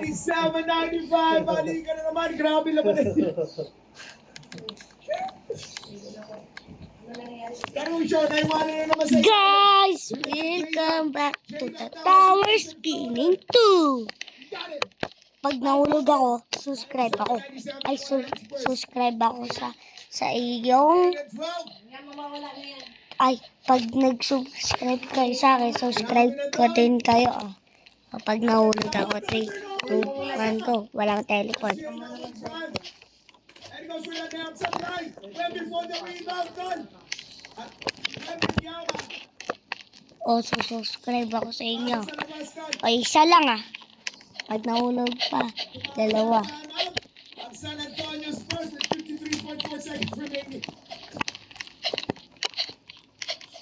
795, balik ka na naman, grabe naman eh. Guys, welcome back to the Towers Gaming 2. Pag nahulog ako, subscribe ako. Subscribe ako sa iyong... pag nag-subscribe kayo sa akin, subscribe ko din kayo. Kapag nahulog ako, 3, 2, 1, go. Walang telepon. Subscribe ako sa inyo. Isa lang Pag nahulog pa, 2. San Antonio Spurs at 53.4 seconds remaining.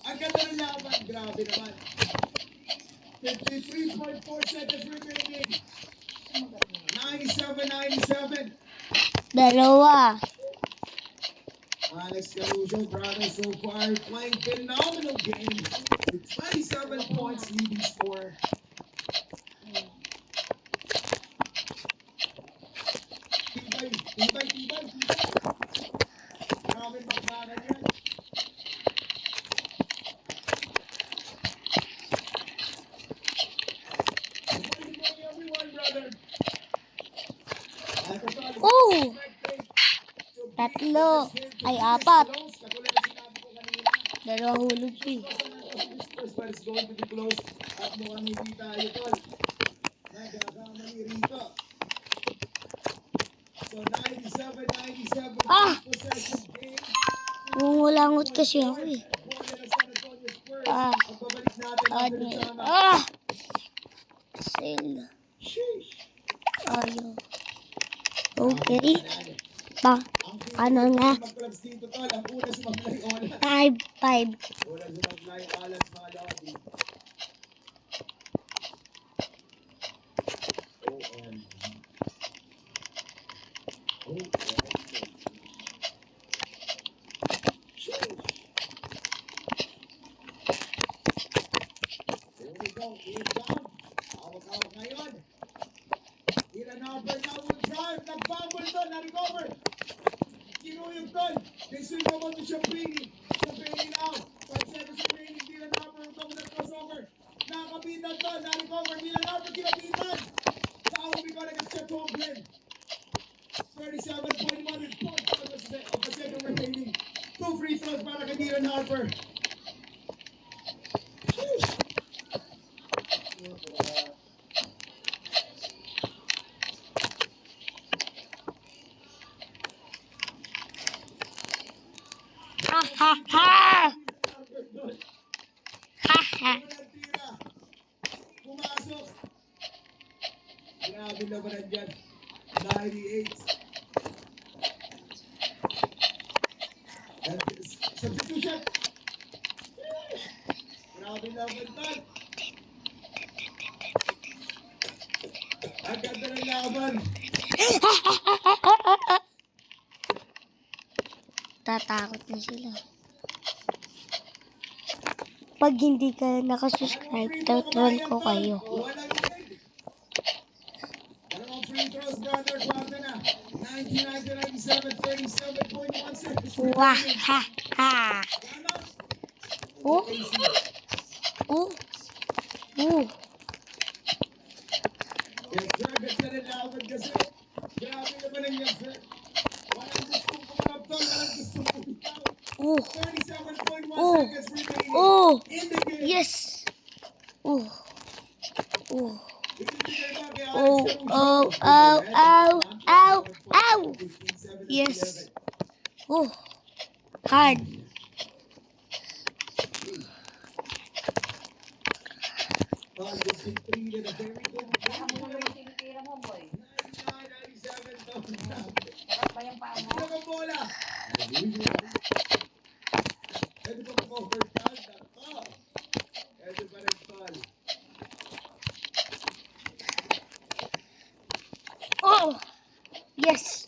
Ang ganda ng laban, grabe naman. 53.4 seconds remaining. 97-97. 2. Alex Caruso, brothers so far playing phenomenal game with 27 points leading score. Tibay. Grabe magbanan yan. Oh! 3. 4. 2 hulog eh. But it's going to be close at mukhang hindi tayo tol. Nagkakamali rito. So 97-97 possession game. Ngungulangot kasi ako eh. Sale. Ayaw. Okay. Ano nga? 5. Nag-bumble doon, na-recover. Kinuyog doon. They swing over to Champini. Champini now. 5 seconds remaining. Dylan Harper will come with a crossover. Nakapitan doon, na-recover. Dylan Harper, kinapitan. Sa Aumi ko nag-step home blend. 37.1 points of the second remaining. 2 free throws para kay Dylan Harper. Pumasok. Grabe naman nandyan. 98. Substitution. Grabe naman doon. Ang ganda ng laban. Tatakot na sila. Pag hindi ka nakasubscribe, troll ko kayo. Dalawang free throws, brother. Kwarta na. 99-97, 37.1 seconds. Wahaha. Grabe ka na laban kasi. Grabe naman ang yan, sir. Walang gustong pumaraptol. Walang gustong pumitaw. 37.1 seconds remaining in the game. Yes. Yes. Hard. Yes.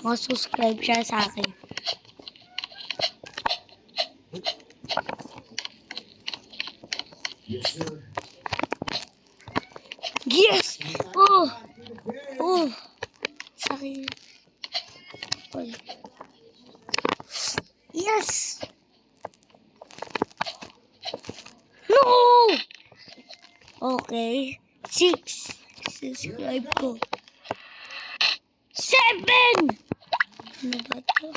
Subscribe siya sa akin. Yes, sir. Yes! Oh! Oh! Sakit. Oy. Yes! No! Okay. 6. Subscribe ko. 7! Ano ba ito?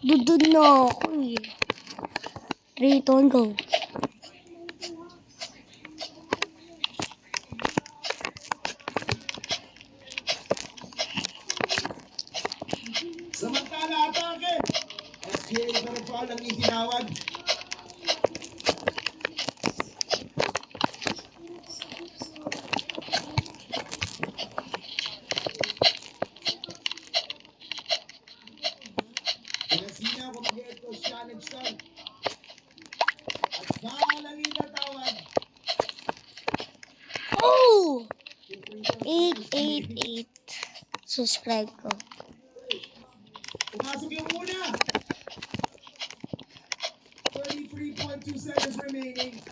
Dudod na ako eh. 3, 2, go. Samantala, atake! SGA na rin foul ang itinawag. Pinasina kung mag-eto challenge doon. At foul ang itatawag. Oh! 888. Subscribe ko. Pumasok yung una. 33.2 seconds remaining.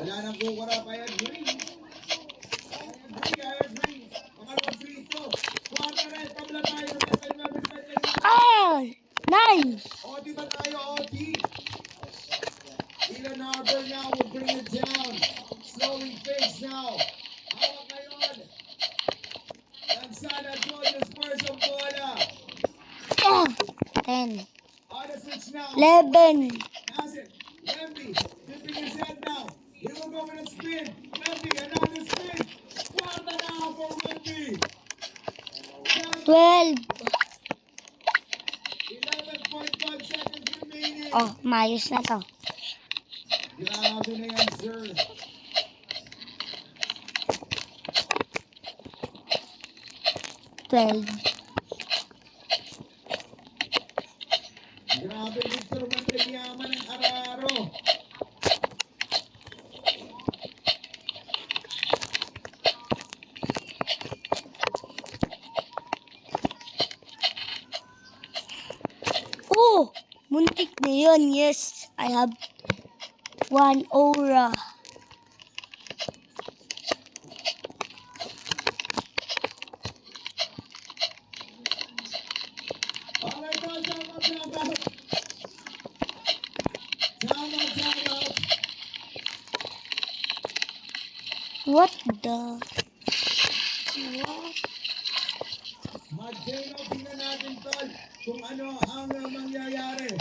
Wala nang kukura pa yan. Green. I agree. Pangalawang free throw. Kuwanta rin. Tabla tayo. Ah! 9! O, di ba tayo, Oti? Dylan Arbor now will bring it down. Slowly fades now. Hawak ngayon. Lansana Antonio Spurs ang bola. Ah! 10. On the switch now. 11. Has it. Wemby dipping his head now. He will go with a spin. Wemby, another spin. Kuwanta now for Wemby. 12. 11.5 seconds remaining. Oh, maayos na to. Grabe na yan, sir. Grabe, Victor Mandragiaman ng Araro. Oh! Muntik na yun. Yes, I have 1 aura. Alright, now, time out. Time out. What the? What? Mag-deno, tingnan natin, tol, kung ano ang mangyayari.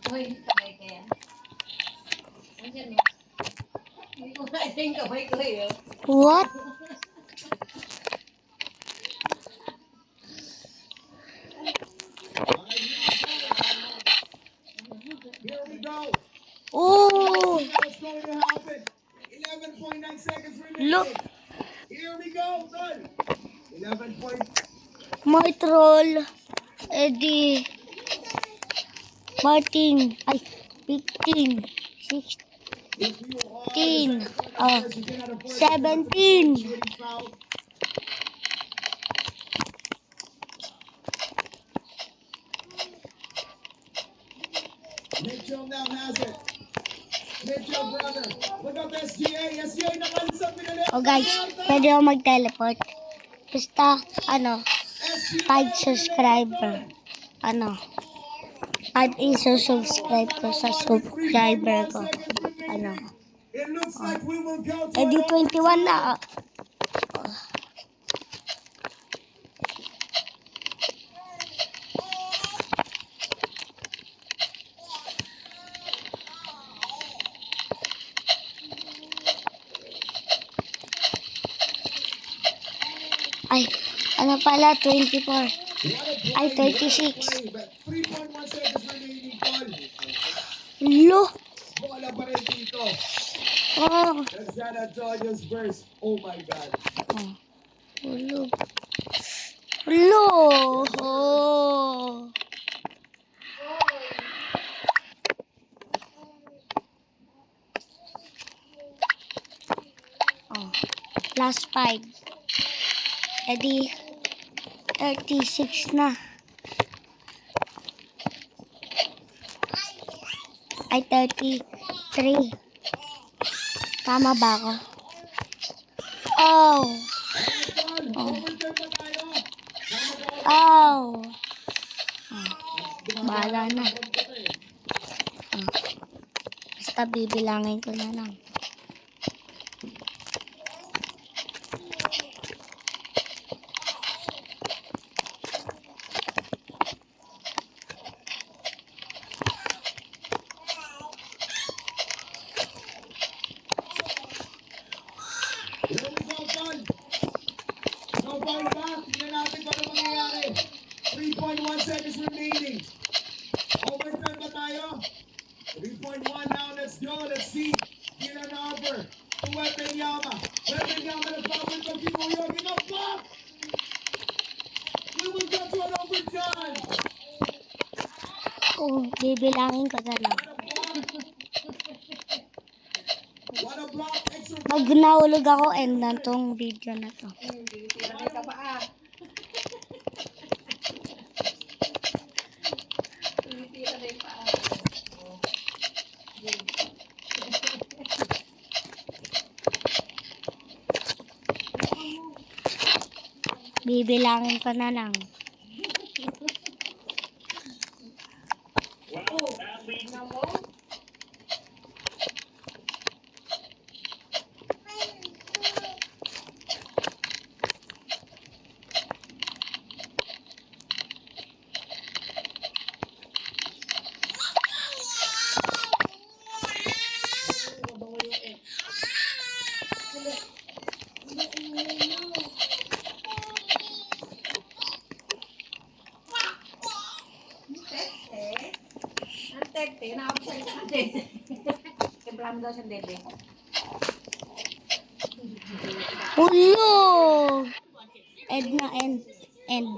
Hoy, kamay ka yan. Andiyan, no? Hindi ko na yung kamay ko, eh. What? Here we go. Oh! What's going to happen? 11.9 seconds remaining. Look. Here we go, tol. 11 point. My troll. Eddie. Martin. Ay, 15. 16. If you are 15. you cannot afford 17. shooting foul. Mitchell now has it. Mitchell, brother. Look up SGA. SGA nakalusap pinali. Oh guys, pwede ako mag-teleport. Basta, 5 subscriber. 5 iso-subscribe ko sa subscriber ko. It looks like we will go to Eddie 21 na. Ay, pala, 24. Ay, 36. 3.1 seconds remaining, Paul. Lo. Bola pa rin dito. Oh. San Antonio's verse. Oh my God. Lo. Lo. Oh. Oh. Plus 5. Edi 36 na. Ay, 33. Tama ba ako? Oh! Overtime pa tayo. Oh! Bahala na. Basta bibilangin ko na lang. Here we go, son. No foul ba? Tingnan natin kung ano mangyayari. 3.1 seconds remaining. Overtime pa tayo. 3.1 now, let's go. Let's see. Dylan Harper. To Wembenyama. Wembenyama na foul from Kinuyo. Give up block. We will go to an overtime. Oh, bibilangin ko na lang. What a block. Extra Pag nahulog ako, end na tong video na to. Tira na ka pa. Tira na pa. Bibilangin ko na lang. Na mo? Ang tete, na-outside ka din. Keblam daw siyang dede. Hulog! End na, end. End.